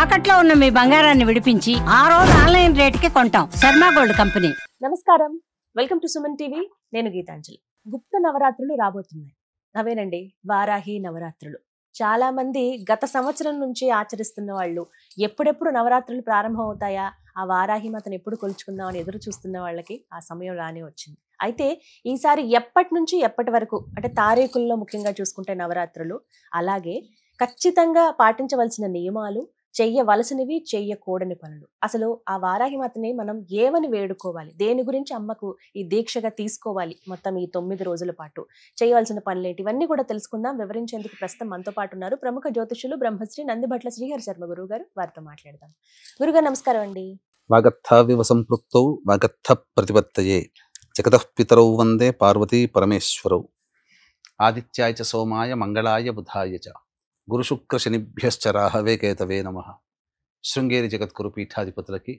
తాకట్లో ఉన్న మీ బంగారాన్ని విడిపించి ఆ రోజు ఆన్లైన్ రేటుకి కొంటాం. Sharma gold company. నమస్కారం, వెల్కమ్ టు సుమన్ టీవీ. నేను గీతాంజలి. గుప్త నవరాత్రులు రాబోతున్నాయి. అవేనండి వారాహి నవరాత్రులు. చాలా మంది గత సంవత్సరం నుంచి ఆచరిస్తున్న వాళ్ళు ఎప్పుడెప్పుడు నవరాత్రులు ప్రారంభం అవుతాయా, ఆ వారాహి మాతను ఎప్పుడు కొలుచుకుందామని ఎదురు చూస్తున్న వాళ్ళకి ఆ సమయం రానే వచ్చింది. అయితే ఈసారి ఎప్పటి నుంచి ఎప్పటి వరకు అంటే తారీఖుల్లో ముఖ్యంగా చూసుకుంటే నవరాత్రులు, అలాగే ఖచ్చితంగా పాటించవలసిన నియమాలు, చెయ్యవలసినవి, చెయ్యకూడని పనులు, అసలు ఆ వారాహి మాతని మనం ఏమని వేడుకోవాలి, దేని గురించి అమ్మకు ఈ దీక్షగా తీసుకోవాలి, మొత్తం ఈ 9 రోజుల పాటు చేయవలసిన పనులేంటి, ఇవన్నీ కూడా తెలుసుకుందాం. వివరించేందుకు ప్రస్తుతం మనతో పాటు ఉన్నారు ప్రముఖ జ్యోతిషులు బ్రహ్మశ్రీ నందిభట్ల శ్రీహరి శర్మ గురువు గారు. వారితో మాట్లాడదాం. గురుగారు నమస్కారం అండి. వాగర్థావివ సంపృక్తౌ వాగర్థ ప్రతిపత్తయే జగతః పితరౌ వందే పార్వతీ పరమేశ్వరౌ. ఆదిత్యాయ చ సోమాయ మంగళాయ బుధాయ చ గురుశుక్ర శనిభ్యశ్చ రాహవే కేతవే నమః. శృంగేరి జగద్గురు పీఠాధిపతులకి,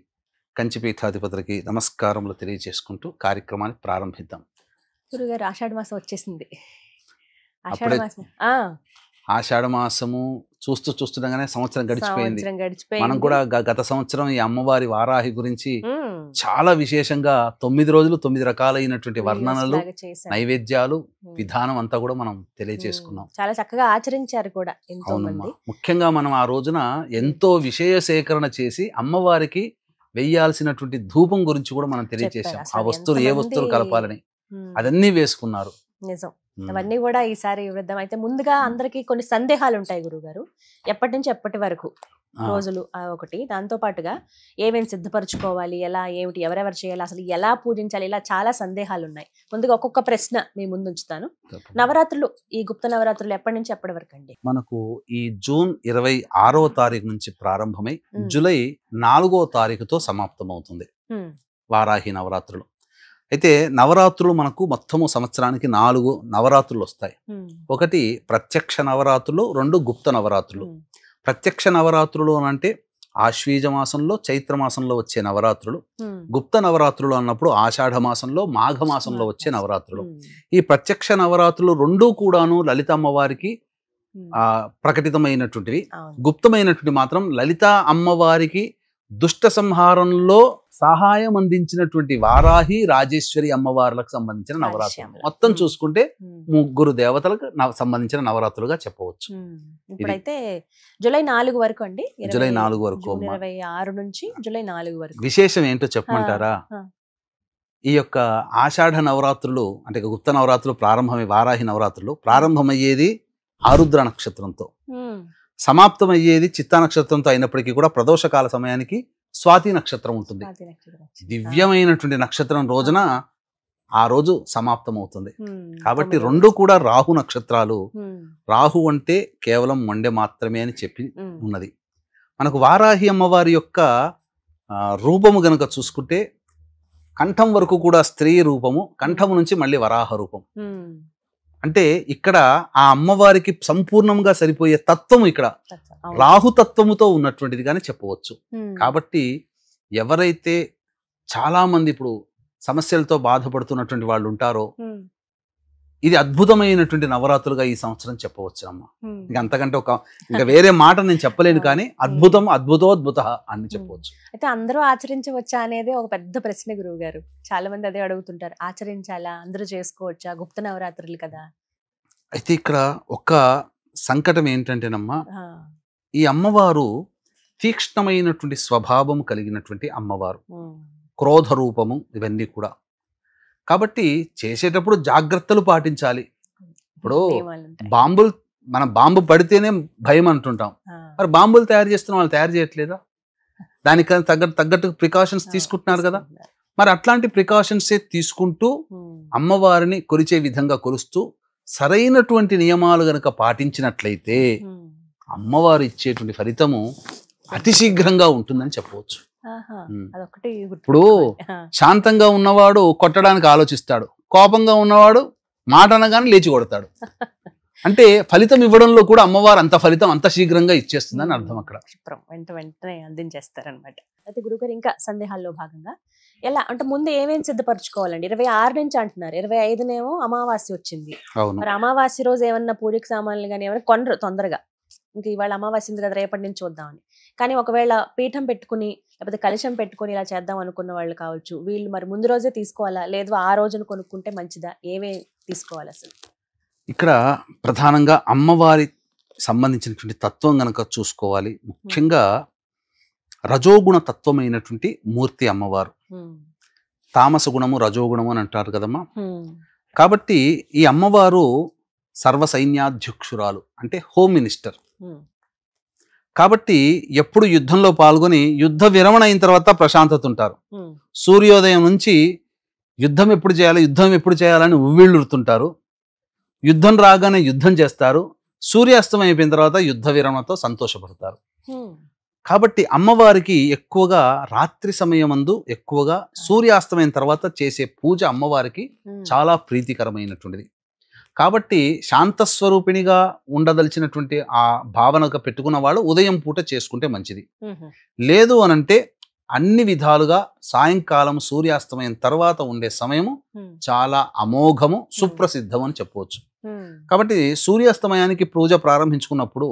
కంచి పీఠాధిపతులకి నమస్కారములు తెలియజేసుకుంటూ కార్యక్రమాన్ని ప్రారంభిద్దాం. గురుగారు ఆషాఢ మాసం వచ్చేసింది. ఆషాఢ మాసము చూస్తుండగానే సంవత్సరం గడిచిపోయింది. గడిచిపోయింది. మనం కూడా గత సంవత్సరం ఈ అమ్మవారి వారాహి గురించి చాలా విశేషంగా 9 రోజులు 9 రకాలైనటువంటి వర్ణనలు, నైవేద్యాలు, విధానం అంతా కూడా మనం తెలియజేసుకున్నాం. చాలా చక్కగా ఆచరించారు కూడా ఎంతో మంది. ముఖ్యంగా మనం ఆ రోజున ఎంతో విషయ సేకరణ చేసి అమ్మవారికి వెయ్యాల్సినటువంటి ధూపం గురించి కూడా మనం తెలియజేసాం. ఆ వస్తువులు ఏ వస్తువులు కలపాలని అదన్నీ వేసుకున్నారు. నిజం. అవన్నీ కూడా ఈసారి వృద్ధం. అయితే ముందుగా అందరికి కొన్ని సందేహాలు ఉంటాయి గురుగారు, ఎప్పటి నుంచి ఎప్పటి వరకు రోజులు ఒకటి, దాంతో పాటుగా ఏమేమి సిద్ధపరచుకోవాలి, ఎలా ఏమిటి, ఎవరెవరు చేయాలి, అసలు ఎలా పూజించాలి, ఇలా చాలా సందేహాలు ఉన్నాయి. ముందుగా ఒక్కొక్క ప్రశ్న మీ ముందు ఉంచుతాను. నవరాత్రులు, ఈ గుప్త నవరాత్రులు ఎప్పటి నుంచి ఎప్పటి వరకు అండి? మనకు ఈ జూన్ 26వ తారీఖు నుంచి ప్రారంభమై జూలై 4వ తారీఖుతో సమాప్తం అవుతుంది వారాహి నవరాత్రులు. అయితే నవరాత్రులు మనకు మొత్తము సంవత్సరానికి 4 నవరాత్రులు వస్తాయి. ఒకటి ప్రత్యక్ష నవరాత్రులు, 2 గుప్త నవరాత్రులు. ప్రత్యక్ష నవరాత్రులు అంటే ఆశ్వీజ మాసంలో, చైత్ర మాసంలో వచ్చే నవరాత్రులు. గుప్త నవరాత్రులు అన్నప్పుడు ఆషాఢ మాసంలో, మాఘ మాసంలో వచ్చే నవరాత్రులు. ఈ ప్రత్యక్ష నవరాత్రులు 2 కూడాను లలిత అమ్మవారికి ప్రకటితమైనటువంటివి. గుప్తమైనటువంటి మాత్రం లలిత అమ్మవారికి దుష్ట సంహారంలో సహాయం అందించినటువంటి వారాహి, రాజేశ్వరి అమ్మవార్లకు సంబంధించిన నవరాత్రులు. మొత్తం చూసుకుంటే 3 దేవతలకు సంబంధించిన నవరాత్రులుగా చెప్పవచ్చు. ఇప్పుడైతే జూలై 4 వరకు అండి. జూలై 4 వరకు, 26 నుంచి జూలై 4 వరకు. విశేషం ఏంటో చెప్పమంటారా? ఈ యొక్క ఆషాఢ నవరాత్రులు అంటే గుప్త నవరాత్రులు ప్రారంభమై వారాహి నవరాత్రులు ప్రారంభమయ్యేది ఆరుద్ర నక్షత్రంతో, సమాప్తమయ్యేది చిత్తా నక్షత్రంతో అయినప్పటికీ కూడా ప్రదోషకాల సమయానికి స్వాతి నక్షత్రం ఉంటుంది. దివ్యమైనటువంటి నక్షత్రం రోజున ఆ రోజు సమాప్తం అవుతుంది. కాబట్టి 2 కూడా రాహు నక్షత్రాలు. రాహు అంటే కేవలం మండె మాత్రమే అని చెప్పి ఉన్నది. మనకు వారాహి అమ్మవారి యొక్క రూపము గనుక చూసుకుంటే కంఠం వరకు కూడా స్త్రీ రూపము, కంఠము నుంచి మళ్ళీ వరాహ రూపం. అంటే ఇక్కడ ఆ అమ్మవారికి సంపూర్ణంగా సరిపోయే తత్వము ఇక్కడ రాహుతత్వముతో ఉన్నటువంటిది కానీ చెప్పవచ్చు. కాబట్టి ఎవరైతే చాలా మంది ఇప్పుడు సమస్యలతో బాధపడుతున్నటువంటి వాళ్ళు ఉంటారో ఇది అద్భుతమైనటువంటి నవరాత్రులుగా ఈ సంవత్సరం చెప్పవచ్చు అమ్మ. ఇంకా అంతకంటే ఇంకా వేరే మాట నేను చెప్పలేను, కానీ అద్భుతం, అద్భుతోద్భుత అని చెప్పవచ్చు. అయితే అందరూ ఆచరించవచ్చా అనేది ఒక పెద్ద ప్రశ్న గురువు గారు. చాలా మంది అదే అడుగుతుంటారు, ఆచరించాలా, అందరూ చేసుకోవచ్చా, గుప్త నవరాత్రులు కదా? అయితే ఇక్కడ ఒక సంకటం ఏంటంటేనమ్మా, ఈ అమ్మవారు తీక్ష్ణమైనటువంటి స్వభావం కలిగినటువంటి అమ్మవారు, క్రోధ రూపము, ఇవన్నీ కూడా. కాబట్టి చేసేటప్పుడు జాగ్రత్తలు పాటించాలి. ఇప్పుడు మనం బాంబు పడితేనే భయం అంటుంటాం, మరి బాంబులు తయారు చేస్తున్న వాళ్ళు తయారు చేయట్లేదా? దానికి తగ్గట్టు ప్రికాషన్స్ తీసుకుంటున్నారు కదా. మరి అట్లాంటి ప్రికాషన్సే తీసుకుంటూ అమ్మవారిని కొలిచే విధంగా కొలుస్తూ సరైనటువంటి నియమాలు గనక పాటించినట్లయితే అమ్మవారు ఇచ్చేటువంటి ఫలితము అతి శీఘ్రంగా ఉంటుందని చెప్పవచ్చు. ఇప్పుడు శాంతంగా ఉన్నవాడు కొట్టడానికి ఆలోచిస్తాడు, కోపంగా ఉన్నవాడు మాట అనగానే లేచి కొడతాడు. అంటే ఫలితం ఇవ్వడంలో కూడా అమ్మవారు అంత ఫలితం అంత శీఘ్రంగా ఇచ్చేస్తుందని అర్థం. అక్కడ వెంటనే అందించేస్తారనమాట. అయితే గురుగారు ఇంకా సందేహాల్లో భాగంగా ఎలా అంటే ముందు ఏమేమి సిద్ధపరచుకోవాలండి? 26 నుంచి అంటున్నారు, 25నేమో అమావాస్య వచ్చింది. మరి అమావాస్య రోజు ఏమన్నా పూజకి సామాన్లు కానీ ఏమైనా కొనరు తొందరగా, ఇంక ఇవాళ అమావాస్య ఉంది కదా రేపటి నుంచి చూద్దామని. కానీ ఒకవేళ పీఠం పెట్టుకుని లేకపోతే కలశం పెట్టుకుని ఇలా చేద్దాం అనుకున్న వాళ్ళు కావచ్చు, వీళ్ళు మరి ముందు రోజే తీసుకోవాలా, లేదు ఆ రోజున కొనుక్కుంటే మంచిదా, ఏవే తీసుకోవాలి అసలు? ఇక్కడ ప్రధానంగా అమ్మవారి సంబంధించినటువంటి తత్వం గనక చూసుకోవాలి. ముఖ్యంగా రజోగుణ తత్వమైనటువంటి మూర్తి అమ్మవారు. తామస గుణము రజోగుణము అని అంటారు కదమ్మా. కాబట్టి ఈ అమ్మవారు సర్వ సైన్యాధ్యక్షురాలు, అంటే హోమ్ మినిస్టర్. కాబట్టి ఎప్పుడు యుద్ధంలో పాల్గొని యుద్ధ విరమణ అయిన తర్వాత ప్రశాంతత ఉంటారు. సూర్యోదయం నుంచి యుద్ధం ఎప్పుడు చేయాలని ఉవ్విళ్ళుతుంటారు. యుద్ధం రాగానే యుద్ధం చేస్తారు. సూర్యాస్తమయం అయిపోయిన తర్వాత యుద్ధ విరమణతో సంతోషపడతారు. కాబట్టి అమ్మవారికి ఎక్కువగా రాత్రి సమయమందు ఎక్కువగా సూర్యాస్తమయం తర్వాత చేసే పూజ అమ్మవారికి చాలా ప్రీతికరమైనటువంటిది. కాబట్టి శాంతస్వరూపిణిగా ఉండదలిచినటువంటి ఆ భావనగా పెట్టుకున్న వాళ్ళు ఉదయం పూట చేసుకుంటే మంచిది. లేదు అనంటే అన్ని విధాలుగా సాయంకాలం సూర్యాస్తమయం తర్వాత ఉండే సమయము చాలా అమోఘము, సుప్రసిద్ధం అని చెప్పవచ్చు. కాబట్టి సూర్యాస్తమయానికి పూజ ప్రారంభించుకున్నప్పుడు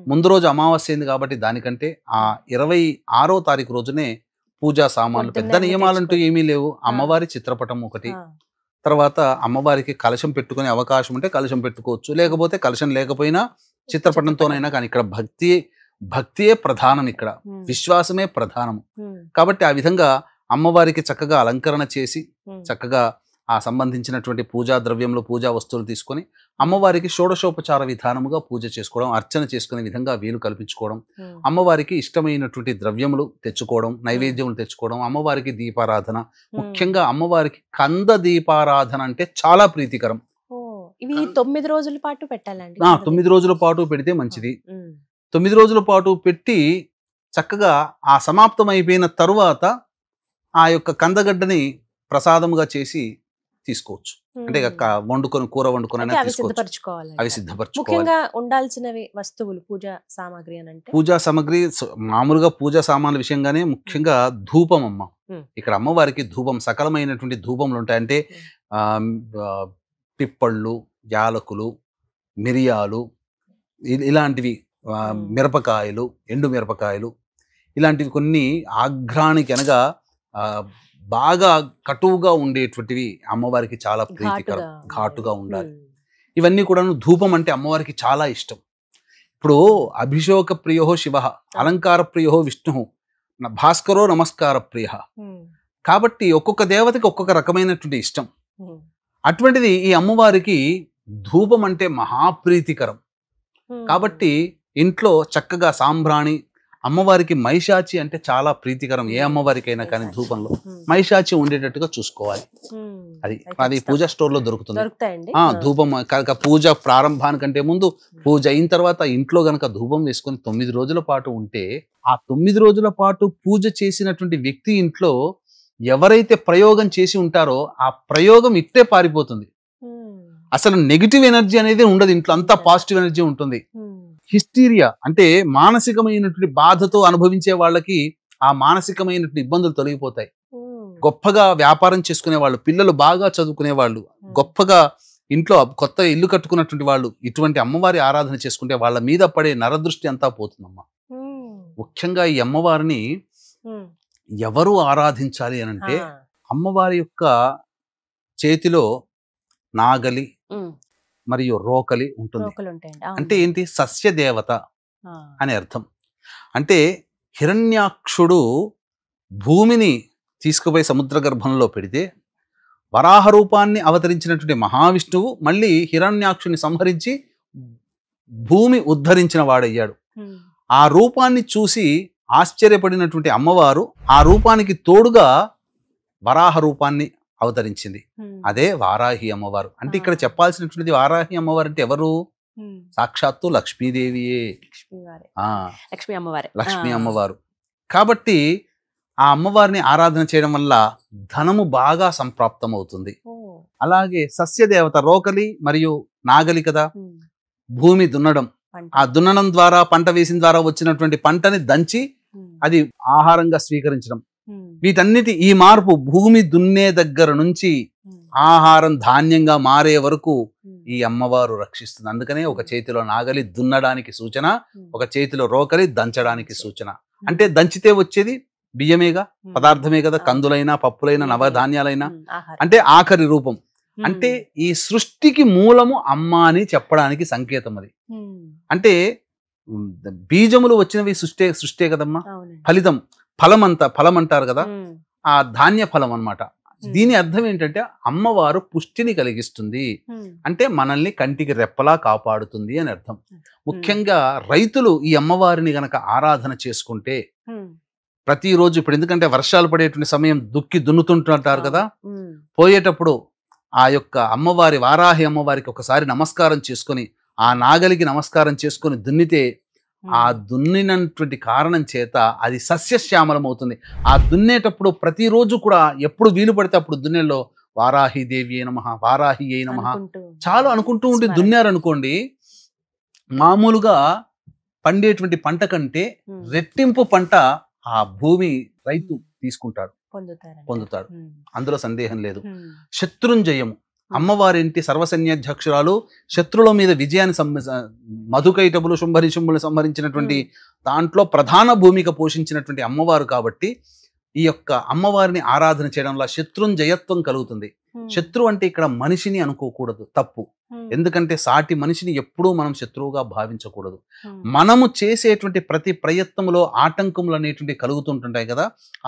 ముందు రోజు అమావాస్య అయింది కాబట్టి దానికంటే ఆ 26వ తారీఖు రోజునే పూజా సామాన్లు, పెద్ద నియమాలంటూ ఏమీ లేవు. అమ్మవారి చిత్రపటం ఒకటి, తర్వాత అమ్మవారికి కలశం పెట్టుకునే అవకాశం ఉంటే కలశం పెట్టుకోవచ్చు, లేకపోతే కలశం లేకపోయినా చిత్రపటంతోనైనా. కానీ ఇక్కడ భక్తియే ప్రధానం, ఇక్కడ విశ్వాసమే ప్రధానము. కాబట్టి ఆ విధంగా అమ్మవారికి చక్కగా అలంకరణ చేసి చక్కగా ఆ సంబంధించినటువంటి పూజా ద్రవ్యంలో పూజా వస్తువులు తీసుకొని అమ్మవారికి షోడశోపచార విధానముగా పూజ చేసుకోవడం, అర్చన చేసుకునే విధంగా వీలు కల్పించుకోవడం, అమ్మవారికి ఇష్టమైనటువంటి ద్రవ్యములు తెచ్చుకోవడం, నైవేద్యములు తెచ్చుకోవడం, అమ్మవారికి దీపారాధన, ముఖ్యంగా అమ్మవారికి కంద దీపారాధన అంటే చాలా ప్రీతికరం. ఇవి 9 రోజుల పాటు పెట్టాలండి? 9 రోజుల పాటు పెడితే మంచిది. 9 రోజుల పాటు పెట్టి చక్కగా ఆ సమాప్తం అయిపోయిన తరువాత ఆ యొక్క కందగడ్డని ప్రసాదముగా చేసి తీసుకోవచ్చు. అంటే వండుకొని కూర వండుకొని అవి సిద్ధపరచుకోవాలి. ముఖ్యంగా ఉండాల్సినవి వస్తువులు పూజా సామాగ్రి అని అంటే, పూజా సామాగ్రి మామూలుగా పూజా సామాన్ల విషయంగానే ముఖ్యంగా ధూపం అమ్మ. ఇక్కడ అమ్మవారికి ధూపం, సకలమైనటువంటి ధూపములు ఉంటాయి. అంటే పిప్పళ్ళు, యాలకులు, మిరియాలు, ఇలాంటివి, మిరపకాయలు, ఎండు మిరపకాయలు, ఇలాంటివి కొన్ని ఆఘ్రానికి అనగా బాగా కటువుగా ఉండేటువంటివి అమ్మవారికి చాలా ప్రీతికరం, ఘాటుగా ఉండాలి. ఇవన్నీ కూడాను ధూపం అంటే అమ్మవారికి చాలా ఇష్టం. ఇప్పుడు అభిషేక ప్రియో శివ, అలంకార ప్రియో విష్ణు, భాస్కరో నమస్కార ప్రియ. కాబట్టి ఒక్కొక్క దేవతకి ఒక్కొక్క రకమైనటువంటి ఇష్టం. అటువంటిది ఈ అమ్మవారికి ధూపం అంటే మహాప్రీతికరం. కాబట్టి ఇంట్లో చక్కగా సాంబ్రాణి, అమ్మవారికి మైషాచి అంటే చాలా ప్రీతికరం. ఏ అమ్మవారికైనా కానీ ధూపంలో మైషాచి ఉండేటట్టుగా చూసుకోవాలి. అది పూజా స్టోర్ లో దొరుకుతుంది. ధూపం కనుక పూజ ప్రారంభానికంటే ముందు, పూజ అయిన తర్వాత ఇంట్లో గనక ధూపం వేసుకొని 9 రోజుల పాటు ఉంటే, ఆ 9 రోజుల పాటు పూజ చేసినటువంటి వ్యక్తి ఇంట్లో ఎవరైతే ప్రయోగం చేసి ఉంటారో ఆ ప్రయోగం ఇట్టే పారిపోతుంది. అసలు నెగిటివ్ ఎనర్జీ అనేది ఉండదు ఇంట్లో, అంతా పాజిటివ్ ఎనర్జీ ఉంటుంది. హిస్టీరియా అంటే మానసికమైనటువంటి బాధతో అనుభవించే వాళ్ళకి ఆ మానసికమైనటువంటి ఇబ్బందులు తొలగిపోతాయి. గొప్పగా వ్యాపారం చేసుకునే వాళ్ళు, పిల్లలు బాగా చదువుకునే వాళ్ళు, గొప్పగా ఇంట్లో కొత్త ఇల్లు కట్టుకున్నటువంటి వాళ్ళు ఇటువంటి అమ్మవారి ఆరాధన చేసుకుంటే వాళ్ళ మీద పడే నరదృష్టి అంతా పోతుందమ్మా. ముఖ్యంగా ఈ అమ్మవారిని ఎవరు ఆరాధించాలి అని అంటే, అమ్మవారి యొక్క చేతిలో నాగలి మరియు రోకలి ఉంటుంది. అంటే ఏంటి? సస్యదేవత అని అర్థం. అంటే హిరణ్యాక్షుడు భూమిని తీసుకుపోయి సముద్ర గర్భంలో పెడితే వరాహ రూపాన్ని అవతరించినటువంటి మహావిష్ణువు మళ్ళీ హిరణ్యాక్షుని సంహరించి భూమి ఉద్ధరించిన వాడయ్యాడు. ఆ రూపాన్ని చూసి ఆశ్చర్యపడినటువంటి అమ్మవారు ఆ రూపానికి తోడుగా వరాహ రూపాన్ని అవతరించింది. అదే వారాహి అమ్మవారు. అంటే ఇక్కడ చెప్పాల్సినటువంటిది వారాహి అమ్మవారు అంటే ఎవరు? సాక్షాత్తు లక్ష్మీదేవియే, లక్ష్మీ అమ్మవారు. కాబట్టి ఆ అమ్మవారిని ఆరాధన చేయడం వల్ల ధనము బాగా సంప్రాప్తం అవుతుంది. అలాగే సస్యదేవత రోకలి మరియు నాగలి కదా, భూమి దున్నడం, ఆ దున్నడం ద్వారా పంట వేసిన ద్వారా వచ్చినటువంటి పంటని దంచి అది ఆహారంగా స్వీకరించడం, వీటన్నిటి ఈ మార్పు భూమి దున్నే దగ్గర నుంచి ఆహారం ధాన్యంగా మారే వరకు ఈ అమ్మవారు రక్షిస్తుంది. అందుకనే ఒక చేతిలో నాగలి దున్నడానికి సూచన, ఒక చేతిలో రోకలి దంచడానికి సూచన. అంటే దంచితే వచ్చేది బియ్యమేగా, పదార్థమే కదా, కందులైనా పప్పులైనా నవధాన్యాలైనా. అంటే ఆఖరి రూపం, అంటే ఈ సృష్టికి మూలము అమ్మ అని చెప్పడానికి సంకేతం అది. అంటే బీజములు వచ్చినవి సృష్టే కదమ్మా, ఫలం అంటారు కదా, ఆ ధాన్య ఫలం అన్నమాట. దీని అర్థం ఏంటంటే అమ్మవారు పుష్టిని కలిగిస్తుంది, అంటే మనల్ని కంటికి రెప్పలా కాపాడుతుంది అని అర్థం. ముఖ్యంగా రైతులు ఈ అమ్మవారిని గనక ఆరాధన చేసుకుంటే ప్రతిరోజు, ఇప్పుడు ఎందుకంటే వర్షాలు పడేటువంటి సమయం దున్నుతుంటారు కదా, పోయేటప్పుడు ఆ యొక్క అమ్మవారి, వారాహి అమ్మవారికి ఒకసారి నమస్కారం చేసుకొని, ఆ నాగలికి నమస్కారం చేసుకొని దున్నితే ఆ దున్నినటువంటి కారణం చేత అది సస్యశ్యామలం అవుతుంది. ఆ దున్నేటప్పుడు ప్రతిరోజు కూడా ఎప్పుడు వీలు పడితే అప్పుడు దున్నేలో వారాహి దేవి అయి నమః, వారాహి అయి నమః చాలు అనుకుంటూ ఉండి దున్నారనుకోండి, మామూలుగా పండేటువంటి పంట కంటే రెట్టింపు పంట ఆ భూమి రైతు తీసుకుంటాడు, పొందుతాడు. అందులో సందేహం లేదు. శత్రుంజయము, అమ్మవారింటి సర్వసైన్యాధ్యక్షురాలు, శత్రువుల మీద విజయాన్ని మధుకైటబులు శుంభులు సంహరించినటువంటి దాంట్లో ప్రధాన భూమిక పోషించినటువంటి అమ్మవారు కాబట్టి ఈ యొక్క అమ్మవారిని ఆరాధన చేయడంలో శత్రుంజయత్వం కలుగుతుంది. శత్రు అంటే ఇక్కడ మనిషిని అనుకోకూడదు, తప్పు. ఎందుకంటే సాటి మనిషిని ఎప్పుడూ మనం శత్రువుగా భావించకూడదు. మనము చేసేటువంటి ప్రతి ప్రయత్నంలో ఆటంకములు అనేటువంటి కలుగుతుంటుంటాయి కదా,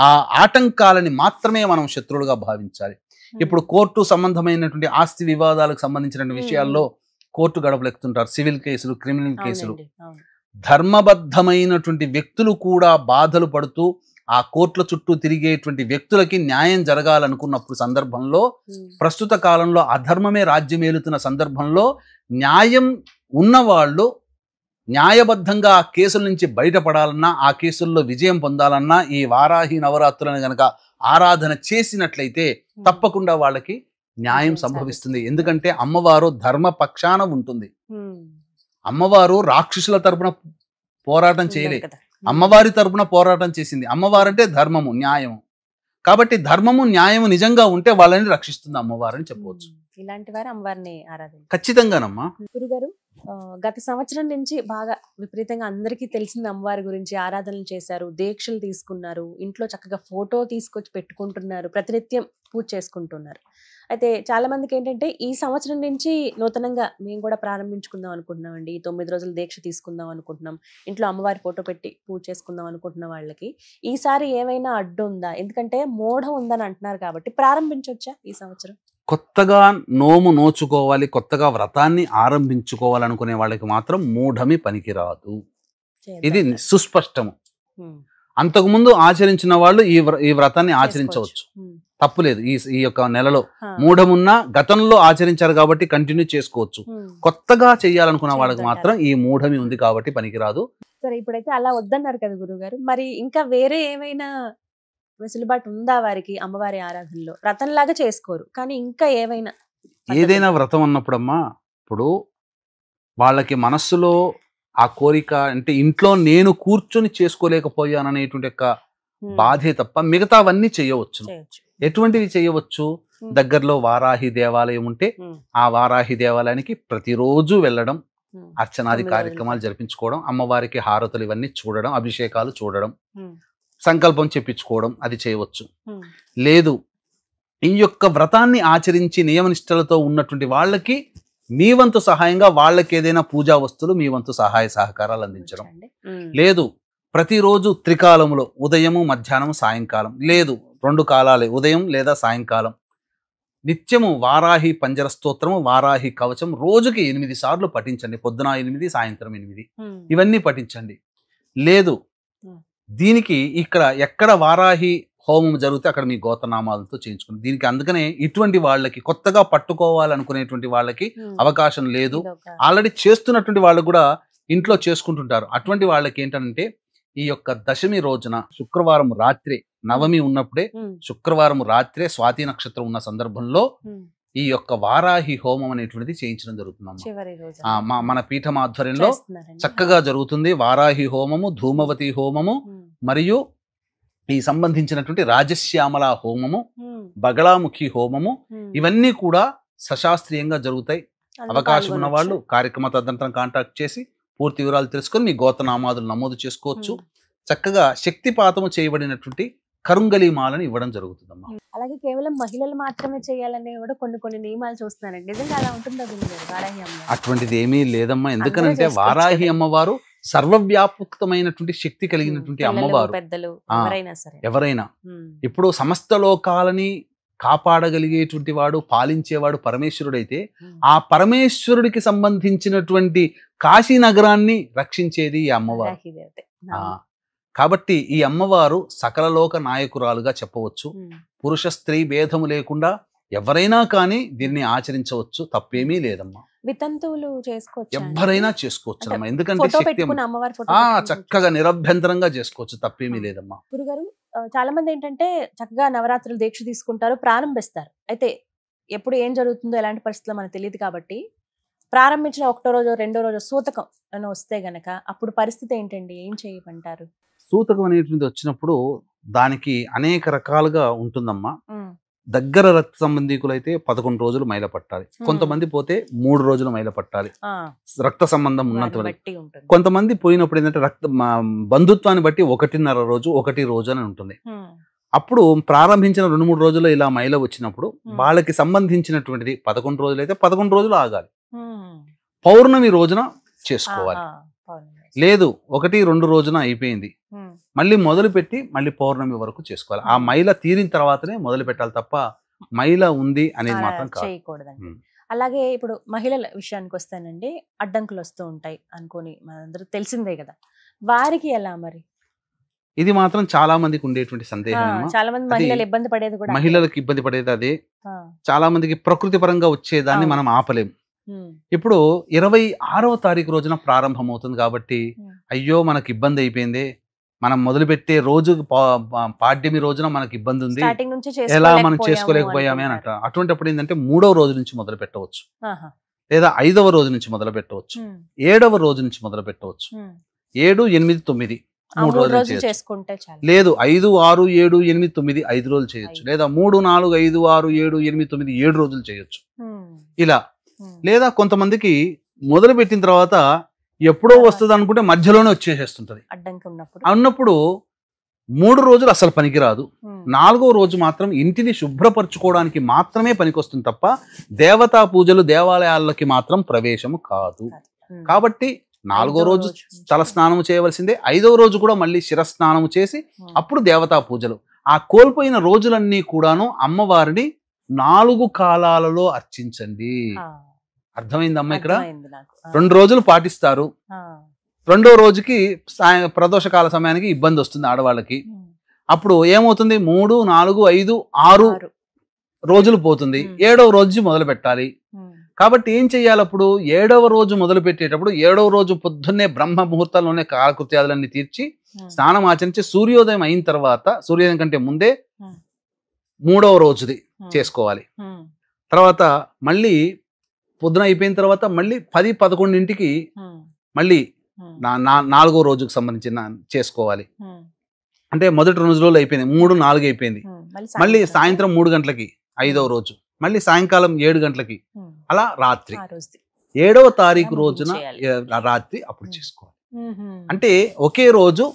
ఆ ఆటంకాలని మాత్రమే మనం శత్రువులుగా భావించాలి. ఇప్పుడు కోర్టు సంబంధమైనటువంటి ఆస్తి వివాదాలకు సంబంధించిన విషయాల్లో కోర్టు గడపలెక్కుతుంటారు, సివిల్ కేసులు, క్రిమినల్ కేసులు. ధర్మబద్ధమైనటువంటి వ్యక్తులు కూడా బాధలు పడుతూ ఆ కోర్టుల చుట్టూ తిరిగేటువంటి వ్యక్తులకి న్యాయం జరగాలనుకున్నప్పుడు సందర్భంలో, ప్రస్తుత కాలంలో అధర్మమే రాజ్యమేలుతున్న సందర్భంలో న్యాయం ఉన్నవాళ్ళు న్యాయబద్ధంగా ఆ కేసుల నుంచి బయటపడాలన్నా, ఆ కేసుల్లో విజయం పొందాలన్నా ఈ వారాహి నవరాత్రులను గనక ఆరాధన చేసినట్లయితే తప్పకుండా వాళ్ళకి న్యాయం సంభవిస్తుంది. ఎందుకంటే అమ్మవారు ధర్మ పక్షాన ఉంటుంది. అమ్మవారు రాక్షసుల తరపున పోరాటం చేయలే, అమ్మవారి తరపున పోరాటం చేసింది. అమ్మవారు అంటే ధర్మము, న్యాయము. కాబట్టి ధర్మము, న్యాయము నిజంగా ఉంటే వాళ్ళని రక్షిస్తుంది అమ్మవారు అని చెప్పవచ్చు. ఇలాంటి వారు అమ్మవారిని ఆరాధన ఖచ్చితంగానమ్మా. గురుగారు, గత సంవత్సరం నుంచి బాగా విపరీతంగా అందరికీ తెలిసింది అమ్మవారి గురించి, ఆరాధనలు చేశారు, దీక్షలు తీసుకున్నారు, ఇంట్లో చక్కగా ఫోటో తీసుకొచ్చి పెట్టుకుంటున్నారు, ప్రతినిత్యం పూజ చేసుకుంటున్నారు. అయితే చాలా మందికి ఏంటంటే ఈ సంవత్సరం నుంచి నూతనంగా మేము కూడా ప్రారంభించుకుందాం అనుకుంటున్నామండి, 9 రోజులు దీక్ష తీసుకుందాం అనుకుంటున్నాం, ఇంట్లో అమ్మవారి ఫోటో పెట్టి పూజ చేసుకుందాం అనుకుంటున్న వాళ్ళకి ఈసారి ఏమైనా అడ్డు ఉందా? ఎందుకంటే మూఢం ఉందని అంటున్నారు కాబట్టి ప్రారంభించవచ్చా ఈ సంవత్సరం? కొత్తగా నోము నోచుకోవాలి, కొత్తగా వ్రతాన్ని ఆరంభించుకోవాలనుకునే వాళ్ళకి మాత్రం మూఢమి పనికిరాదు. ఇది సుస్పష్టము. అంతకుముందు ఆచరించిన వాళ్ళు ఈ వ్రతాన్ని ఆచరించవచ్చు, తప్పులేదు. ఈ యొక్క నెలలో మూఢమున్నా గతంలో ఆచరించారు కాబట్టి కంటిన్యూ చేసుకోవచ్చు. కొత్తగా చేయాలనుకున్న వాళ్ళకి మాత్రం ఈ మూఢమి ఉంది కాబట్టి పనికిరాదు. సరే, ఇప్పుడైతే అలా వద్దన్నారు కదా గురుగారు, మరి ఇంకా వేరే ఏమైనా వెసులుబాటు ఉందా వారికి? అమ్మవారి ఆరాధనలో వ్రతంలాగా చేసుకోరు కానీ ఇంకా ఏదైనా వ్రతం అన్నప్పుడమ్మా, ఇప్పుడు వాళ్ళకి మనస్సులో ఆ కోరిక అంటే ఇంట్లో నేను కూర్చొని చేసుకోలేకపోయాననేటువంటి యొక్క బాధే తప్ప మిగతావన్నీ చేయవచ్చు. ఎటువంటివి చేయవచ్చు? దగ్గరలో వారాహి దేవాలయం ఉంటే ఆ వారాహి దేవాలయానికి ప్రతిరోజు వెళ్ళడం, అర్చనాది కార్యక్రమాలు జరిపించుకోవడం, అమ్మవారికి హారతులు ఇవన్నీ చూడడం, అభిషేకాలు చూడడం, సంకల్పం చెప్పించుకోవడం, అది చేయవచ్చు. లేదు, ఈ యొక్క వ్రతాన్ని ఆచరించి నియమనిష్టలతో ఉన్నటువంటి వాళ్ళకి మీ వంతు సహాయంగా వాళ్ళకి ఏదైనా పూజా వస్తువులు మీ వంతు సహాయ సహకారాలు అందించడం. లేదు, ప్రతిరోజు త్రికాలములో ఉదయము, మధ్యాహ్నము, సాయంకాలం, లేదు 2 కాలాలే, ఉదయం లేదా సాయంకాలం నిత్యము వారాహి పంజర స్తోత్రము, వారాహి కవచం రోజుకి 8 సార్లు పఠించండి. పొద్దున 8, సాయంత్రం 8, ఇవన్నీ పఠించండి. లేదు, దీనికి ఎక్కడ వారాహి హోమం జరిగితే అక్కడ మీ గోత్రనామాలతో చేయించుకోండి. దీనికి అందుకనే ఇటువంటి వాళ్ళకి, కొత్తగా పట్టుకోవాలనుకునేటువంటి వాళ్ళకి అవకాశం లేదు. ఆల్రెడీ చేస్తున్నటువంటి వాళ్ళు కూడా ఇంట్లో చేసుకుంటుంటారు. అటువంటి వాళ్ళకి ఏంటంటే ఈ యొక్క దశమి రోజున శుక్రవారం రాత్రి, నవమి ఉన్నప్పుడే శుక్రవారం రాత్రే స్వాతి నక్షత్రం ఉన్న సందర్భంలో ఈ యొక్క వారాహి హోమం అనేటువంటిది చేయించడం జరుగుతుందమ్మా. మన పీఠం ఆధ్వర్యంలో చక్కగా జరుగుతుంది. వారాహి హోమము, ధూమవతి హోమము, మరియు ఈ సంబంధించినటువంటి రాజశ్యామల హోమము, బగళాముఖి హోమము, ఇవన్నీ కూడా సశాస్త్రీయంగా జరుగుతాయి. అవకాశం ఉన్న వాళ్ళు కార్యక్రమ తదనంతరం కాంటాక్ట్ చేసి పూర్తి వివరాలు తెలుసుకొని మీ గోత్రనామాదులు నమోదు చేసుకోవచ్చు. చక్కగా శక్తిపాతము చేయబడినటువంటి కరుంగలి మాలని ఇవ్వడం జరుగుతుందమ్మా. అలాగే కేవలం మహిళలు మాత్రమే చేయాలనే కూడా కొన్ని నియమాలు చూస్తున్నారండి. నిజంగా అలా ఉంటుందా వారాహి అమ్మ? అటువంటిది ఏమీ లేదమ్మా. ఎందుకనంటే వారాహి అమ్మవారు సర్వవ్యాపకమైనటువంటి శక్తి కలిగినటువంటి అమ్మవారు. పెద్దలు ఎవరైనా ఇప్పుడు సమస్త లోకాలని కాపాడగలిగేటువంటి వాడు, పాలించేవాడు పరమేశ్వరుడైతే ఆ పరమేశ్వరుడికి సంబంధించినటువంటి కాశీ నగరాన్ని రక్షించేది ఈ అమ్మవారు. కాబట్టి ఈ అమ్మవారు సకల లోక నాయకురాలుగా చెప్పవచ్చు. పురుష స్త్రీ భేదము లేకుండా ఎవరైనా కానీ దీన్ని ఆచరించవచ్చు, తప్పేమీ లేదమ్మా. వితంతువులు చేసుకోవచ్చు, ఎవరైనా చేసుకోవచ్చు అమ్మా. ఎందుకంటే శక్తి చక్కగా నిరభ్యంతరంగా చేసుకోవచ్చు, తప్పేమీ లేదమ్మా. గురుగారు, చాలా మంది ఏంటంటే చక్కగా నవరాత్రులు దీక్ష తీసుకుంటారు, ప్రారంభిస్తారు. అయితే ఎప్పుడు ఏం జరుగుతుందో ఎలాంటి పరిస్థితుల్లో మనకు తెలియదు కాబట్టి ప్రారంభించిన ఒకటో రోజు రెండో రోజు సూతకం అని వస్తే గనక అప్పుడు పరిస్థితి ఏంటండి? ఏం చేయమంటారు? సూతకం అనేటువంటిది వచ్చినప్పుడు దానికి అనేక రకాలుగా ఉంటుందమ్మా. దగ్గర రక్త సంబంధికులు అయితే 11 రోజులు మైల పట్టాలి. కొంతమంది పోతే 3 రోజులు మైల పట్టాలి, రక్త సంబంధం ఉన్నంత. కొంతమంది పోయినప్పుడు ఏంటంటే బంధుత్వాన్ని బట్టి 1.5 రోజు 1 రోజు అని ఉంటుంది. అప్పుడు ప్రారంభించిన 2-3 రోజుల్లో ఇలా మైల వచ్చినప్పుడు వాళ్ళకి సంబంధించినటువంటిది 11 రోజులు అయితే 11 రోజులు ఆగాలి. పౌర్ణమి రోజున చేసుకోవాలి. లేదు 1-2 రోజున అయిపోయింది, మళ్ళీ మొదలు పెట్టి మళ్ళీ పౌర్ణమి వరకు చేసుకోవాలి. ఆ మైల తీరిన తర్వాతనే మొదలు పెట్టాలి తప్ప మైల ఉంది అనేది మాత్రం చేయకూడదండి. అలాగే ఇప్పుడు మహిళల విషయానికి వస్తానండి, అడ్డంకులు వస్తూ ఉంటాయి అనుకోని మనందరూ తెలిసిందే కదా, వారికి ఎలా మరి? ఇది మాత్రం చాలా మందికి ఉండేటువంటి సందేహం. చాలా మంది మహిళలు ఇబ్బంది పడేది కూడా, మహిళలకు ఇబ్బంది పడేది అదే. చాలా మందికి ప్రకృతి పరంగా వచ్చేదాన్ని మనం ఆపలేము. ఇప్పుడు 26వ తారీఖు రోజున ప్రారంభమవుతుంది కాబట్టి అయ్యో మనకి ఇబ్బంది అయిపోయింది, మనం మొదలుపెట్టే రోజు పాడ్యమి రోజున మనకి ఇబ్బంది ఉంది, ఎలా మనం చేసుకోలేకపోయామే అని అంటారు. అటువంటిప్పుడు ఏంటంటే 3వ రోజు నుంచి మొదలు పెట్టవచ్చు, లేదా 5వ రోజు నుంచి మొదలు పెట్టవచ్చు, 7వ రోజు నుంచి మొదలు పెట్టవచ్చు. 7, 8, 9 3 రోజులు చేసుకుంటే లేదు, 5, 6, 7, 8, 9 5 రోజులు చేయొచ్చు, లేదా 3, 4, 5, 6, 7, 8, 9 7 రోజులు చేయొచ్చు. ఇలా లేదా కొంతమందికి మొదలు పెట్టిన తర్వాత ఎప్పుడో వస్తుంది అనుకుంటే మధ్యలోనే వచ్చేసేస్తుంటది. అన్నప్పుడు 3 రోజులు అసలు పనికిరాదు. 4వ రోజు మాత్రం ఇంటిని శుభ్రపరచుకోవడానికి మాత్రమే పనికొస్తుంది తప్ప దేవతా పూజలు దేవాలయాలకి మాత్రం ప్రవేశము కాదు. కాబట్టి 4వ రోజు తల స్నానము చేయవలసిందే. 5వ రోజు కూడా మళ్ళీ శిరస్నానము చేసి అప్పుడు దేవతా పూజలు. ఆ కోల్పోయిన రోజులన్నీ కూడాను అమ్మవారిని 4 కాలాలలో అర్చించండి. అర్థమైందమ్మా? ఇక్కడ 2 రోజులు పాటిస్తారు. 2వ రోజుకి ప్రదోషకాల సమయానికి ఇబ్బంది వస్తుంది ఆడవాళ్ళకి. అప్పుడు ఏమవుతుంది? 3, 4, 5, 6 రోజులు పోతుంది. 7వ రోజు మొదలు పెట్టాలి. కాబట్టి ఏం చెయ్యాలి? అప్పుడు 7వ రోజు మొదలు పెట్టేటప్పుడు 7వ రోజు పొద్దున్నే బ్రహ్మ ముహూర్తాల్లోనే కాలకృత్యాలన్నీ తీర్చి స్నానం ఆచరించి సూర్యోదయం అయిన తర్వాత, సూర్యోదయం కంటే ముందే 3వ రోజుది చేసుకోవాలి. తర్వాత మళ్ళీ పొద్దున అయిపోయిన తర్వాత మళ్ళీ 10-11ంటికి మళ్ళీ 4వ రోజుకు సంబంధించిన చేసుకోవాలి. అంటే మొదటి 2 రోజులు అయిపోయింది, 3, 4 అయిపోయింది. మళ్ళీ సాయంత్రం 3 గంటలకి 5వ రోజు, మళ్ళీ సాయంకాలం 7 గంటలకి, అలా రాత్రి 7వ తారీఖు రోజున రాత్రి అప్పుడు చేసుకోవాలి. అంటే ఒకే రోజు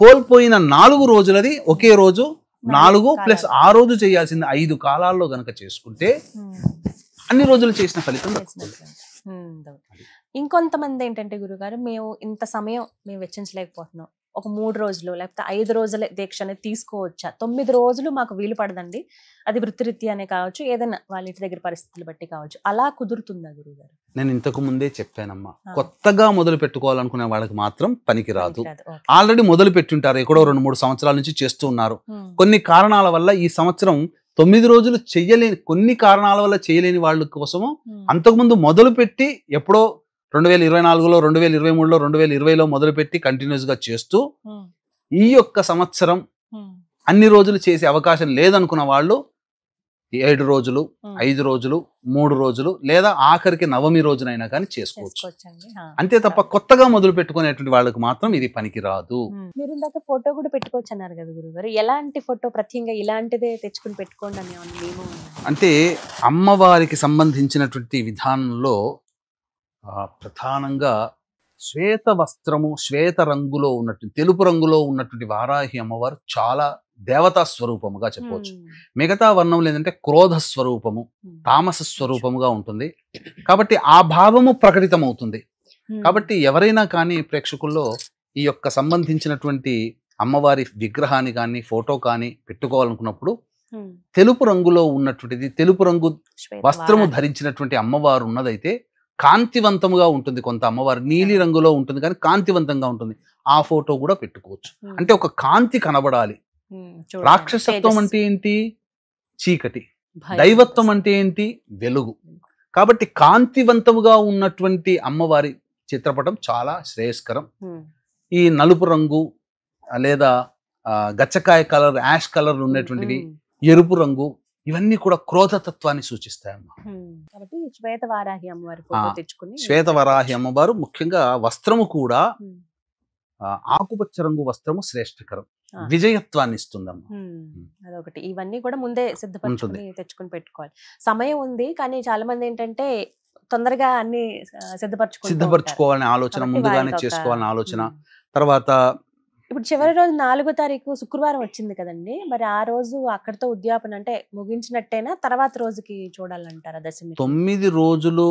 కోల్పోయిన 4 రోజులది ఒకే రోజు 4 ప్లస్ ఆ రోజు చేయాల్సింది 5 కాలాల్లో గనక చేసుకుంటే అన్ని రోజులు చేసిన ఫలితం. ఇంకొంతమంది ఏంటంటే గురుగారు, మేము ఇంత సమయం మేము వెచ్చించలేకపోతున్నాం, ఒక 3 రోజులు లేకపోతే 5 రోజుల దీక్ష అనేది తీసుకోవచ్చా? 9 రోజులు మాకు వీలు పడదండి, అది వృత్తిరీత్యానే కావచ్చు, ఏదైనా వాళ్ళ ఇంటి దగ్గర పరిస్థితులు బట్టి కావచ్చు, అలా కుదురుతుందా గురుగారు? నేను ఇంతకు ముందే చెప్పానమ్మా, కొత్తగా మొదలు పెట్టుకోవాలనుకునే వాళ్ళకి మాత్రం పనికి రాదు. ఆల్రెడీ మొదలు పెట్టుంటారు, ఎక్కడో 2-3 సంవత్సరాల నుంచి చేస్తూ ఉన్నారు. కొన్ని కారణాల వల్ల ఈ సంవత్సరం 9 రోజులు చెయ్యలేని, కొన్ని కారణాల వల్ల చేయలేని వాళ్ళ కోసము అంతకుముందు మొదలు పెట్టి ఎప్పుడో 2024లో 2023లో 2020లో మొదలుపెట్టి కంటిన్యూస్ గా చేస్తూ ఈ యొక్క సంవత్సరం అన్ని రోజులు చేసే అవకాశం లేదనుకున్న వాళ్ళు 7 రోజులు, 5 రోజులు, 3 రోజులు, లేదా ఆఖరికి నవమి రోజునైనా కానీ చేసుకోవచ్చు. అంతే తప్ప కొత్తగా మొదలు పెట్టుకునేటువంటి వాళ్ళకి మాత్రం ఇది పనికి రాదు. మీరు ఇందాక ఫోటో కూడా పెట్టుకోవచ్చు అన్నారు కదా గురుగారు, ఎలాంటి ఫోటో? ప్రత్యేకంగా ఇలాంటిదే తెచ్చుకుని పెట్టుకోండి అని అంటే అమ్మవారికి సంబంధించినటువంటి విధానంలో ప్రధానంగా శ్వేత వస్త్రము, శ్వేత రంగులో ఉన్నటువంటి, తెలుపు రంగులో ఉన్నటువంటి వారాహి అమ్మవారు చాలా దేవతా స్వరూపముగా చెప్పవచ్చు. మిగతా వర్ణములు ఏంటంటే క్రోధ స్వరూపము, తామస స్వరూపముగా ఉంటుంది. కాబట్టి ఆ భావము ప్రకటితమవుతుంది. కాబట్టి ఎవరైనా కానీ ప్రేక్షకుల్లో ఈ యొక్క సంబంధించినటువంటి అమ్మవారి విగ్రహాన్ని కానీ ఫోటో కానీ పెట్టుకోవాలనుకున్నప్పుడు తెలుపు రంగులో ఉన్నటువంటిది, తెలుపు రంగు వస్త్రము ధరించినటువంటి అమ్మవారు ఉన్నదైతే కాంతివంతముగా ఉంటుంది. కొంత అమ్మవారు నీలి రంగులో ఉంటుంది కానీ కాంతివంతంగా ఉంటుంది. ఆ ఫోటో కూడా పెట్టుకోవచ్చు. అంటే ఒక కాంతి కనబడాలి. రాక్షసత్వం అంటే ఏంటి? చీకటి. దైవత్వం అంటే ఏంటి? వెలుగు. కాబట్టి కాంతివంతముగా ఉన్నటువంటి అమ్మవారి చిత్రపటం చాలా శ్రేయస్కరం. ఈ నలుపు రంగు లేదా గచ్చకాయ కలర్, యాష్ కలర్ ఉన్నటువంటివి, ఎరుపు రంగు, ఇవన్నీ కూడా క్రోధతత్వాన్ని సూచిస్తాయమ్మా. కాబట్టి శ్వేతవారాహి అమ్మవారి ఫోటో తెచ్చుకుని, శ్వేతవరాహి అమ్మవారు ముఖ్యంగా వస్త్రము కూడా ఆకుపచ్చ రంగు వస్త్రము శ్రేష్టకరం, విజయత్వాన్ని ఇస్తుందమ్మా. అదొకటి. ఇవన్నీ కూడా ముందే సిద్ధపరచుకుని తెచ్చుకుని పెట్టుకోవాలి. సమయం ఉంది కానీ చాలా మంది ఏంటంటే తొందరగా అన్ని సిద్ధపరచుకోవాలనే ఆలోచన, ముందుగానే చేసుకోవాలనే ఆలోచన. తర్వాత ఇప్పుడు చివరి రోజు 4వ తారీఖు శుక్రవారం వచ్చింది కదండి, మరి ఆ రోజు అక్కడితో ఉద్యాపన అంటే ముగించినట్టేనా? తర్వాత రోజుకి చూడాలంటారా దశమి? 9 రోజులు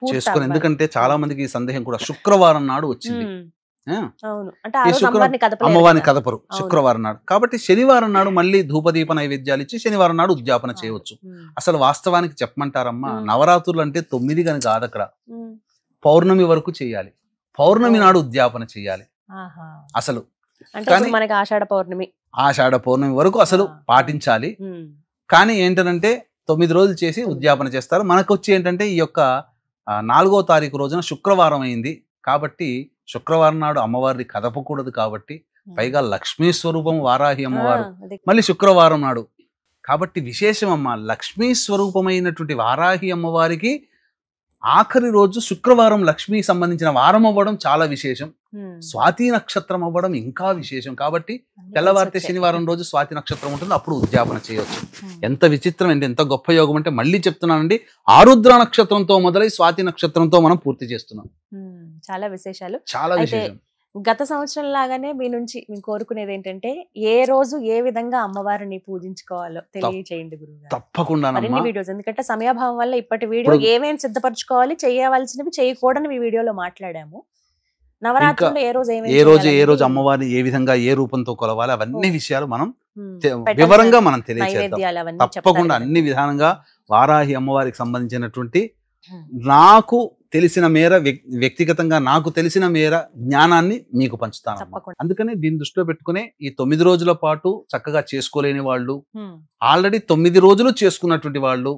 చేసుకుని, ఎందుకంటే చాలా మందికి ఈ సందేహం కూడా శుక్రవారం నాడు వచ్చింది. అమ్మవారిని కదపరు శుక్రవారం నాడు. కాబట్టి శనివారం నాడు మళ్ళీ ధూపదీప నైవేద్యాలు ఇచ్చి శనివారం నాడు ఉద్యాపన చేయవచ్చు. అసలు వాస్తవానికి చెప్పమంటారమ్మా, నవరాత్రులు అంటే 9 గని కాదు, అక్కడ పౌర్ణమి వరకు చేయాలి. పౌర్ణమి నాడు ఉద్యాపన చేయాలి అసలు. మనకి ఆషాఢ పౌర్ణమి వరకు అసలు పాటించాలి. కానీ ఏంటంటే 9 రోజులు చేసి ఉద్యాపన చేస్తారు. మనకు వచ్చి ఏంటంటే ఈ యొక్క 4వ తారీఖు రోజున శుక్రవారం అయింది కాబట్టి శుక్రవారం నాడు అమ్మవారిని కదపకూడదు. కాబట్టి పైగా లక్ష్మీ స్వరూపం వారాహి అమ్మవారు మళ్ళీ శుక్రవారం నాడు. కాబట్టి విశేషం అమ్మ, లక్ష్మీ స్వరూపమైనటువంటి వారాహి అమ్మవారికి ఆఖరి రోజు శుక్రవారం లక్ష్మీ సంబంధించిన వారం అవ్వడం చాలా విశేషం. స్వాతి నక్షత్రం అవ్వడం ఇంకా విశేషం. కాబట్టి తెల్లవారితే శనివారం రోజు స్వాతి నక్షత్రం ఉంటుంది, అప్పుడు ఉద్యాపన చేయవచ్చు. ఎంత విచిత్రం అంటే, ఎంత గొప్ప యోగం అంటే, మళ్ళీ చెప్తున్నానండి, ఆరుద్ర నక్షత్రంతో మొదలై స్వాతి నక్షత్రంతో మనం పూర్తి చేస్తున్నాం. చాలా విశేషాలు, చాలా విశేషం. గత సంవత్సరం లాగానే మీ నుంచి మేము కోరుకునేది ఏంటంటే, ఏ రోజు ఏ విధంగా అమ్మవారిని పూజించుకోవాలో తెలియచేయండి గురువుగారు. తప్పకుండా వీడియోస్, ఎందుకంటే సమయాభావం వల్ల ఇప్పటి వీడియో ఏమేమి సిద్ధపరచుకోవాలి, చేయవలసినవి చేయకూడని వీడియోలో మాట్లాడాము. నవరాత్రులు ఏ రోజు అమ్మవారిని ఏ విధంగా ఏ రూపంతో కొలవాలి, అవన్నీ విషయాలు మనం వివరంగా మనం తెలియజేద్దాం. తప్పకుండా అన్ని విధానంగా వారాహి అమ్మవారికి సంబంధించినటువంటి నాకు తెలిసిన మేర, వ్యక్తిగతంగా నాకు తెలిసిన మేర జ్ఞానాన్ని మీకు పంచుతాను. అందుకని దీన్ని దృష్టిలో పెట్టుకునే ఈ 9 రోజుల పాటు చక్కగా చేసుకోలేని వాళ్ళు, ఆల్రెడీ 9 రోజులు చేసుకున్నటువంటి వాళ్ళు,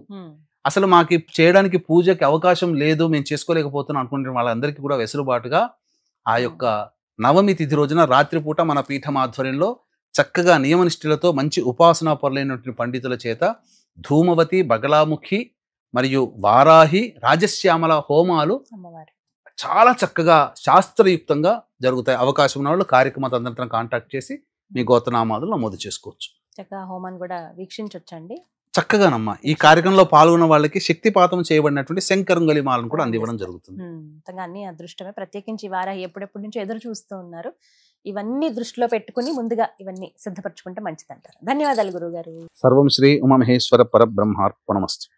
అసలు మాకు చేయడానికి పూజకి అవకాశం లేదు, మేము చేసుకోలేకపోతున్నాం అనుకుంటున్న వాళ్ళందరికీ కూడా వెసులుబాటుగా ఆ యొక్క నవమి తిథి రోజున రాత్రిపూట మన పీఠం ఆధ్వర్యంలో చక్కగా నియమనిష్ఠులతో మంచి ఉపాసనా పరులైనటువంటి పండితుల చేత ధూమవతి, బగలాముఖి మరియు వారాహి, రాజశ్యామల హోమాలు చాలా చక్కగా శాస్త్రయుక్తంగా జరుగుతాయి. అవకాశం ఉన్న వాళ్ళు కార్యక్రమ తదనంతరం కాంటాక్ట్ చేసి మీ గోత్రనామాలు నమోదు చేసుకోవచ్చు. చక్కగా హోమాన్ని కూడా వీక్షించొచ్చండి. చక్కగానమ్మా ఈ కార్యక్రమంలో పాల్గొన్న వాళ్ళకి శక్తిపాతం చేయబడినటువంటి శంకరంగలి మాలను కూడా అందివ్వడం జరుగుతుంది. అన్ని అదృష్టమే. ప్రత్యేకించి వారాహి ఎప్పుడెప్పటి నుంచి ఎదురు చూస్తూ ఉన్నారు. ఇవన్నీ దృష్టిలో పెట్టుకుని ముందుగా ఇవన్నీ సిద్ధపరచుకుంటే మంచిదంటారు. ధన్యవాదాలు గురువు గారు. సర్వం శ్రీ ఉమామహేశ్వర పరబ్రహ్మార్పణమస్తు.